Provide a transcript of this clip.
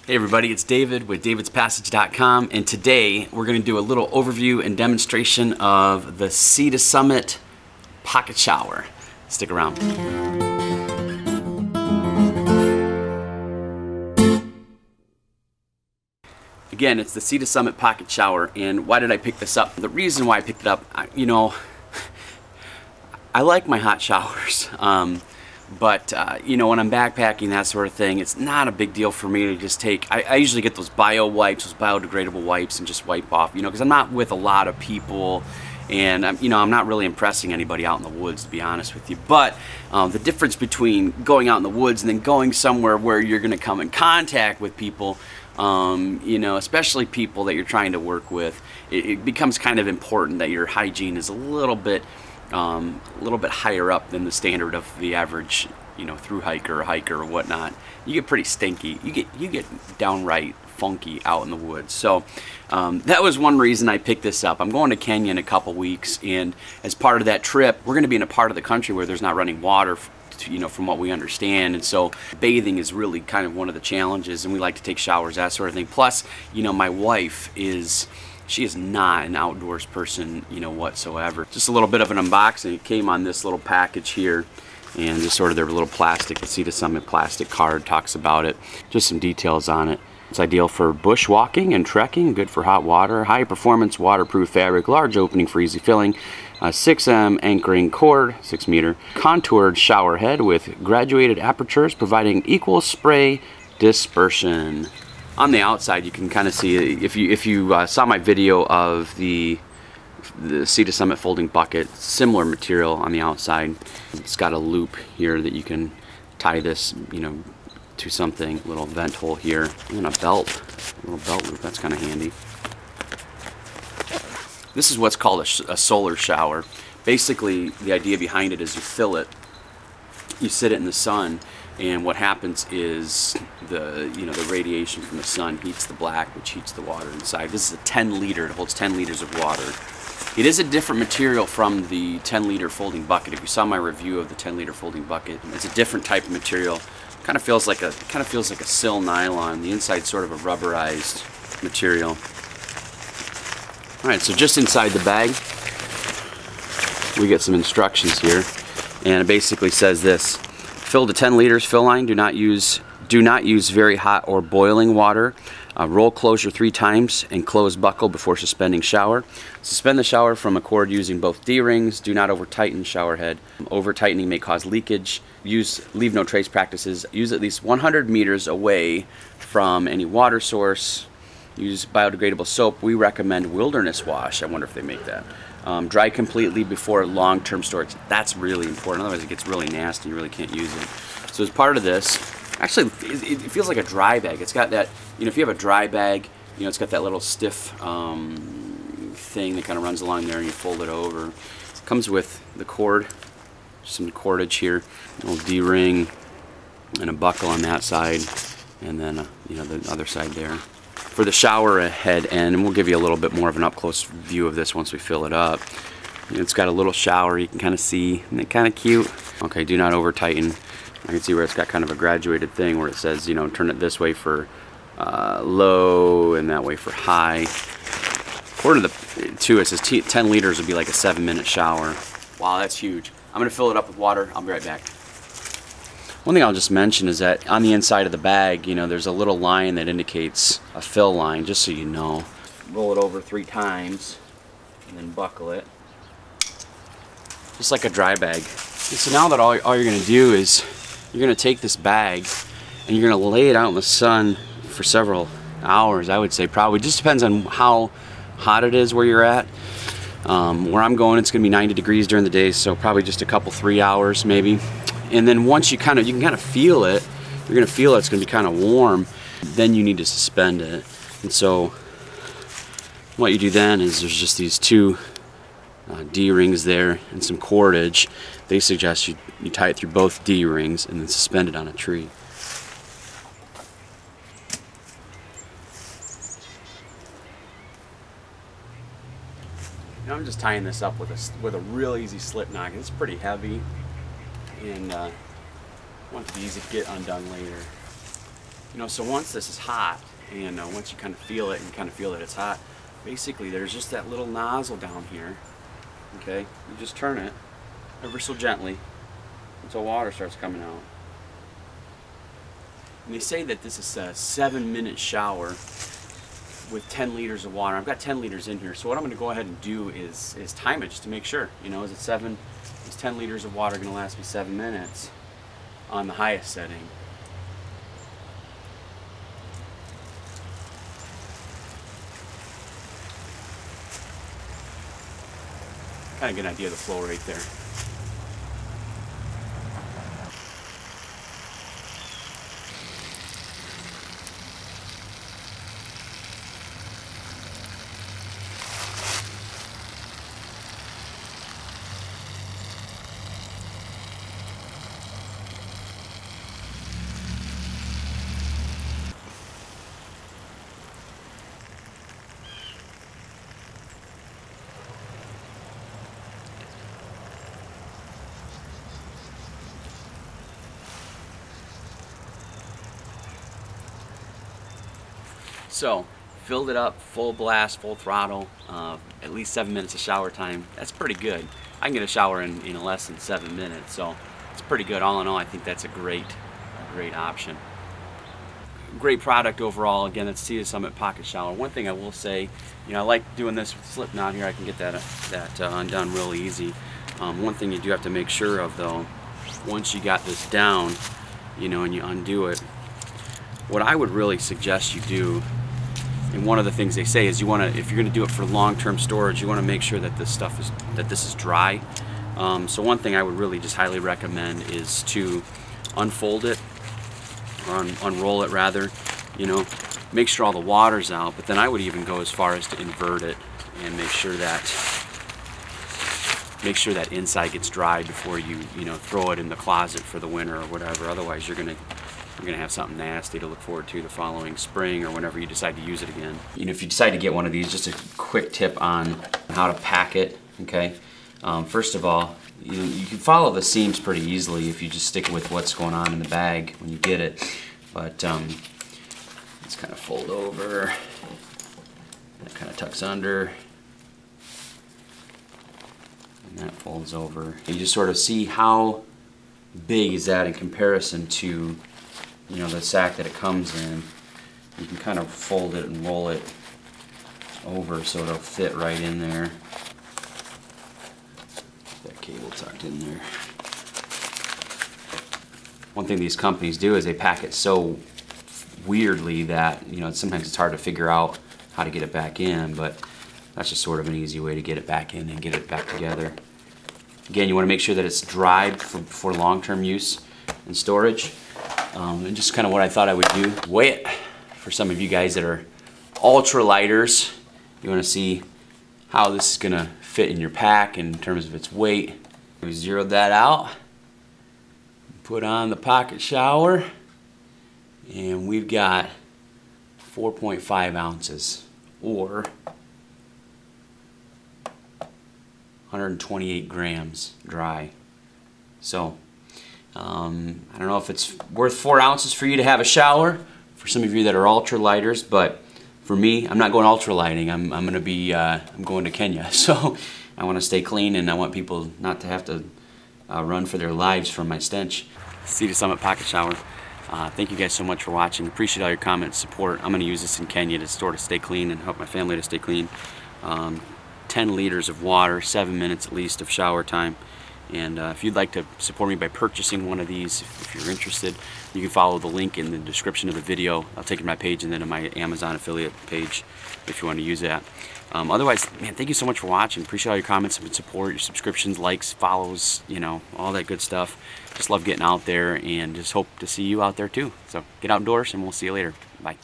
Hey everybody, it's David with davidspassage.com, and today we're going to do a little overview and demonstration of the Sea to Summit pocket shower. Stick around. Again, it's the Sea to Summit pocket shower, and why did I pick this up? The reason why I picked it up, I like my hot showers. But when I'm backpacking, that sort of thing, it's not a big deal for me to just take, I usually get those bio wipes, those biodegradable wipes, and just wipe off, because I'm not with a lot of people, and I'm not really impressing anybody out in the woods, to be honest with you. But the difference between going out in the woods and then going somewhere where you're going to come in contact with people, especially people that you're trying to work with, it becomes kind of important that your hygiene is a little bit higher up than the standard of the average, through hiker or hiker or whatnot. You get pretty stinky. You get downright funky out in the woods. So that was one reason I picked this up. I'm going to Kenya in a couple weeks, and as part of that trip, we're going to be in a part of the country where there's not running water, from what we understand, and so bathing is really kind of one of the challenges, and we like to take showers, that sort of thing. Plus, my wife she is not an outdoors person, whatsoever. Just a little bit of an unboxing. It came on this little package here, and just sort of their little plastic, the Sea to Summit plastic card talks about it. Just some details on it. It's ideal for bushwalking and trekking, good for hot water, high performance waterproof fabric, large opening for easy filling, 6M anchoring cord, 6 meter, contoured shower head with graduated apertures providing equal spray dispersion. On the outside, you can kind of see, if you saw my video of the Sea to Summit folding bucket, similar material on the outside. It's got a loop here that you can tie this, to something, a little vent hole here, and a little belt loop. That's kind of handy. This is what's called a solar shower. Basically, the idea behind it is you fill it, you sit it in the sun, and what happens is the radiation from the sun heats the black, which heats the water inside. This is a 10 liter, it holds 10 liters of water. It is a different material from the 10 liter folding bucket. If you saw my review of the 10 liter folding bucket, it's a different type of material. Kind of feels like a sil nylon. The inside's sort of a rubberized material. Alright, so just inside the bag we get some instructions here, and it basically says this: fill to 10 liters fill line, do not use very hot or boiling water. Roll closure 3 times and close buckle before suspending shower. Suspend the shower from a cord using both D-rings. Do not over tighten shower head. Over tightening may cause leakage. Leave no trace practices. Use at least 100 meters away from any water source. Use biodegradable soap. We recommend Wilderness Wash. I wonder if they make that. Dry completely before long-term storage. That's really important. Otherwise it gets really nasty. You really can't use it. So as part of this, actually, it feels like a dry bag. It's got that, if you have a dry bag, it's got that little stiff thing that kind of runs along there, and you fold it over. It comes with the cord, some cordage here, a little D-ring, and a buckle on that side, and then the other side there. For the shower head end, and we'll give you a little bit more of an up-close view of this once we fill it up. It's got a little shower you can kind of see, and it's kind of cute. Okay, do not over tighten. I can see where it's got kind of a graduated thing where it says, turn it this way for low and that way for high. According to it says 10 liters would be like a 7-minute shower. Wow, that's huge. I'm going to fill it up with water. I'll be right back. One thing I'll just mention is that on the inside of the bag, there's a little line that indicates a fill line, just so you know. Roll it over 3 times and then buckle it. Just like a dry bag. And so now that all you're going to do is you're going to take this bag and you're going to lay it out in the sun for several hours, I would say. Probably just depends on how hot it is where you're at. Where I'm going, it's going to be 90 degrees during the day, so probably just a couple, 3 hours maybe. And then once you can kind of feel it, you're going to feel it's going to be kind of warm, then you need to suspend it. And so what you do then is there's just these 2 D-rings there and some cordage. They suggest you tie it through both D-rings and then suspend it on a tree. I'm just tying this up with a real easy slip knot. It's pretty heavy, and I want it to be easy to get undone later. So once this is hot, and once you kind of feel it and kind of feel that it's hot, basically there's just that little nozzle down here. Okay, you just turn it ever so gently until water starts coming out. And they say that this is a 7-minute shower with 10 liters of water. I've got 10 liters in here, so what I'm going to go ahead and do is time it just to make sure. Is 10 liters of water going to last me 7 minutes on the highest setting? Kind of get an idea of the flow rate there. So, filled it up, full blast, full throttle, at least 7 minutes of shower time. That's pretty good. I can get a shower in less than 7 minutes, so it's pretty good. All in all, I think that's a great option. Great product overall. Again, that's Sea to Summit Pocket Shower. One thing I will say, I like doing this with slip knot here. I can get that undone real easy. One thing you do have to make sure of though, once you got this down, and you undo it, what I would really suggest you do, and one of the things they say is if you're going to do it for long-term storage, you want to make sure that this is dry. So one thing I would really just highly recommend is to unfold it, or unroll it rather. Make sure all the water's out. But then I would even go as far as to invert it and make sure that inside gets dried before you throw it in the closet for the winter or whatever. Otherwise, you're gonna have something nasty to look forward to the following spring or whenever you decide to use it again. If you decide to get one of these, just a quick tip on how to pack it. Okay, first of all, you can follow the seams pretty easily if you just stick with what's going on in the bag when you get it. But let's kind of fold over. That kind of tucks under, and that folds over. You just sort of see how big is that in comparison to the sack that it comes in. You can kind of fold it and roll it over so it'll fit right in there. That cable tucked in there. One thing these companies do is they pack it so weirdly that sometimes it's hard to figure out how to get it back in, but that's just sort of an easy way to get it back in and get it back together. Again, you want to make sure that it's dried for long-term use and storage. And just kind of what I thought I would do. Weigh it for some of you guys that are ultra-lighters. You want to see how this is going to fit in your pack in terms of its weight. We zeroed that out. Put on the pocket shower. And we've got 4.5 ounces or 128 grams dry. So I don't know if it's worth 4 ounces for you to have a shower for some of you that are ultra lighters, but for me, I'm not going ultra lighting. I'm going to be I'm going to Kenya, so I want to stay clean and I want people not to have to run for their lives from my stench. Sea to Summit Pocket Shower. Thank you guys so much for watching. Appreciate all your comments, support. I'm going to use this in Kenya to stay clean and help my family to stay clean. 10 liters of water, 7 minutes at least of shower time. And if you'd like to support me by purchasing one of these, if you're interested, you can follow the link in the description of the video. I'll take it to my page and then to my Amazon affiliate page if you want to use that. Otherwise, man, thank you so much for watching. Appreciate all your comments and support, your subscriptions, likes, follows, all that good stuff. Just love getting out there and just hope to see you out there too. So get outdoors and we'll see you later. Bye.